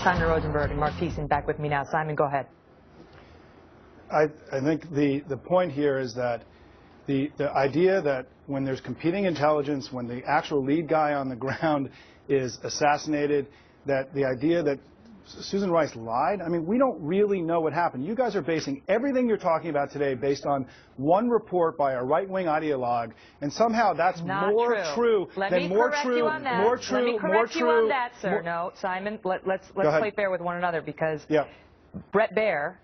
Simon Rosenberg and Mark Thiessen back with me now. Simon, go ahead. I think the point here is that the idea that when there's competing intelligence, when the actual lead guy on the ground is assassinated, that the idea that Susan Rice lied, I mean, we don't really know what happened. You guys are basing everything you're talking about today based on one report by a right-wing ideologue, and somehow that's more true than more true, more true, Let me correct you on that, sir. No, Simon, let's play fair with one another, because Bret Baier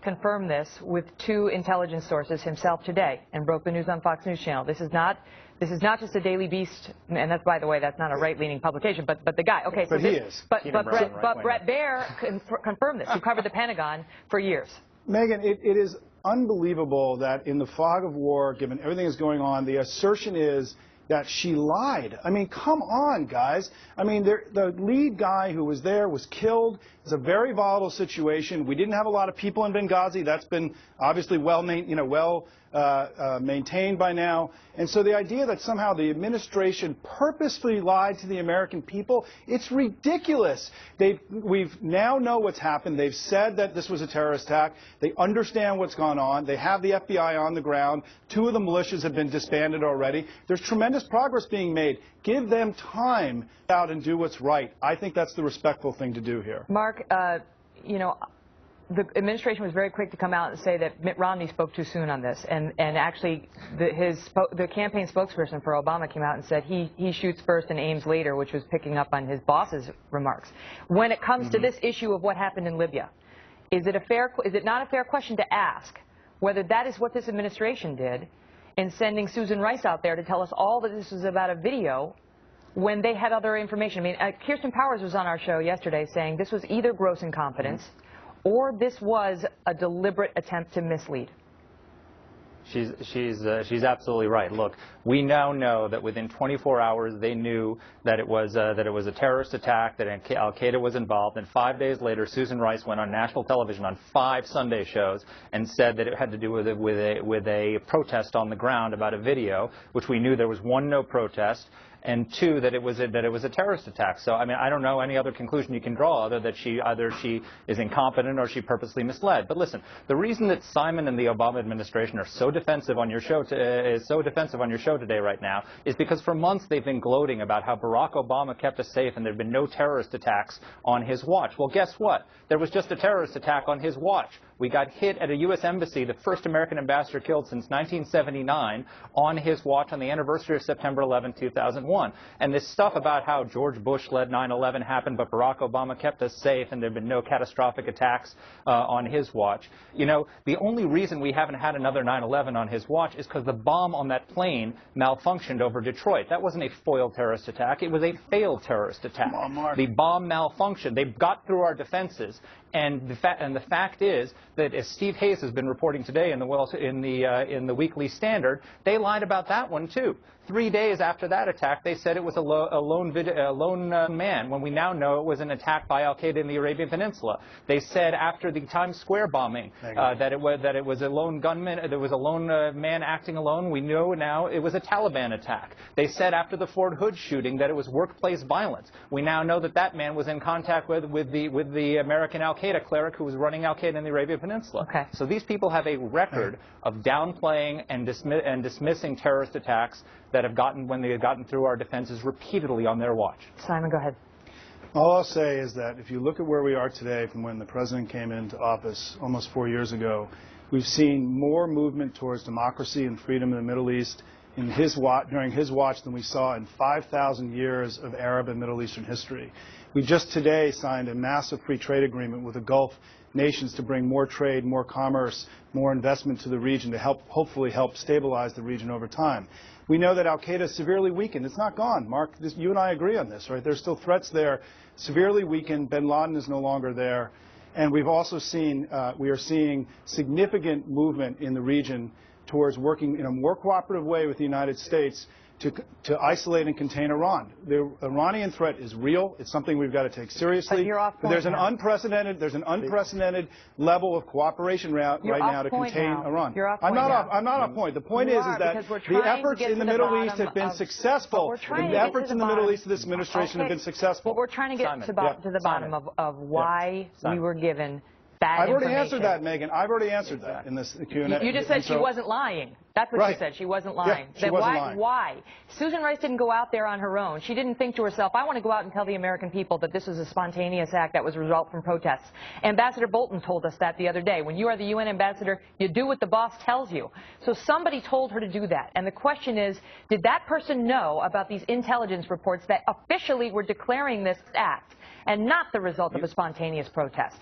confirmed this with 2 intelligence sources himself today and broke the news on Fox News Channel. This is not just a Daily Beast, and that's, by the way, that's not a right-leaning publication, but the guy. Okay, but so he is. But Bret Baier confirmed this. Who covered the Pentagon for years. Megyn, it is unbelievable that in the fog of war, given everything that's going on, the assertion is that she lied. I mean, come on, guys. I mean, the lead guy who was there was killed. It's a very volatile situation. We didn't have a lot of people in Benghazi. That's been obviously maintained by now. And so the idea that somehow the administration purposefully lied to the American people, it's ridiculous. We've now know what's happened. They've said that this was a terrorist attack. They understand what's gone on. They have the FBI on the ground. 2 of the militias have been disbanded already. There's tremendous progress being made. Give them time out and do what's right. I think that's the respectful thing to do here. Mark, you know, the administration was very quick to come out and say that Mitt Romney spoke too soon on this, and actually the campaign spokesperson for Obama came out and said he shoots first and aims later, which was picking up on his boss's remarks. When it comes to this issue of what happened in Libya, is it not a fair question to ask whether that is what this administration did in sending Susan Rice out there to tell us all that this was about a video when they had other information? I mean, Kirsten Powers was on our show yesterday saying this was either gross incompetence or this was a deliberate attempt to mislead. She's absolutely right. Look, we now know that within 24 hours they knew that it was a terrorist attack, that Al-Qaeda was involved, and 5 days later Susan Rice went on national television on 5 Sunday shows and said that it had to do with a protest on the ground about a video, which we knew there was 1, no protest, and 2, that it was a terrorist attack. So I mean, I don't know any other conclusion you can draw other that either she is incompetent or she purposely misled. But listen, the reason that Simon and the Obama administration are so defensive on your show today right now is because for months they've been gloating about how Barack Obama kept us safe and there have been no terrorist attacks on his watch. Well, guess what? There was just a terrorist attack on his watch. We got hit at a U.S. embassy, the first American ambassador killed since 1979, on his watch on the anniversary of September 11, 2001. And this stuff about how George Bush-led 9/11 happened, but Barack Obama kept us safe and there have been no catastrophic attacks on his watch. You know, the only reason we haven't had another 9/11 on his watch is because the bomb on that plane malfunctioned over Detroit. That wasn't a foiled terrorist attack. It was a failed terrorist attack. The bomb malfunctioned. They got through our defenses. And the fact is that, as Steve Hayes has been reporting today in the Weekly Standard, they lied about that one too. 3 days after that attack, they said it was a lone man, when we now know it was an attack by Al-Qaeda in the Arabian Peninsula. They said after the Times Square bombing that it was a lone gunman, there was a lone man acting alone. We know now it was a Taliban attack. They said after the Fort Hood shooting that it was workplace violence. We now know that that man was in contact with the American Al-Qaeda cleric who was running Al-Qaeda in the Arabian Peninsula. Okay. So these people have a record of downplaying and dismissing terrorist attacks that have when they have gotten through our defenses repeatedly on their watch. Simon, go ahead. All I'll say is that if you look at where we are today from when the president came into office almost 4 years ago, we've seen more movement towards democracy and freedom in the Middle East during his watch than we saw in 5,000 years of Arab and Middle Eastern history. We just today signed a massive free trade agreement with the Gulf nations to bring more trade, more commerce, more investment to the region to hopefully help stabilize the region over time. We know that Al-Qaeda is severely weakened. It's not gone. Mark, you and I agree on this, right? There's still threats there, severely weakened. Bin Laden is no longer there. And we've also seen, we are seeing significant movement in the region towards working in a more cooperative way with the United States to isolate and contain Iran. The Iranian threat is real. It's something we've got to take seriously. But you're off point There's now. an unprecedented level of cooperation right now to contain Iran. You're off I'm point not off point. The point is that the efforts in the Middle East have been successful. The efforts in the Middle East of this administration have been successful. But we're trying to get to the bottom of why we were given bad I've already information. answered that, Megyn. I've already answered that in this Q&A. You just said she wasn't lying. That's what you said. She wasn't lying. Yeah, she wasn't lying. Why? Susan Rice didn't go out there on her own. She didn't think to herself, I want to go out and tell the American people that this was a spontaneous act that was a result from protests. Ambassador Bolton told us that the other day. When you are the UN ambassador, you do what the boss tells you. So somebody told her to do that. And the question is, did that person know about these intelligence reports that officially were declaring this act and not the result of a spontaneous protest?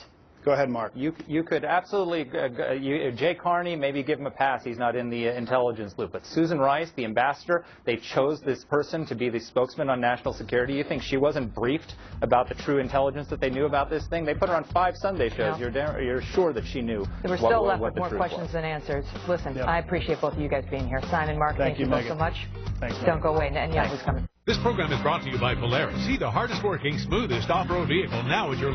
Go ahead, Mark. You could absolutely, Jay Carney, maybe give him a pass. He's not in the intelligence loop. But Susan Rice, the ambassador, they chose this person to be the spokesman on national security. You think she wasn't briefed about the true intelligence that they knew about this thing? They put her on 5 Sunday shows. No. You're sure that she knew We're still left what with the more questions was. than answers. Listen, I appreciate both of you guys being here. Simon, Mark, thank you both so much. Thanks, Don't go away. And yeah, who's coming? This program is brought to you by Polaris. See the hardest working, smoothest off-road vehicle now at your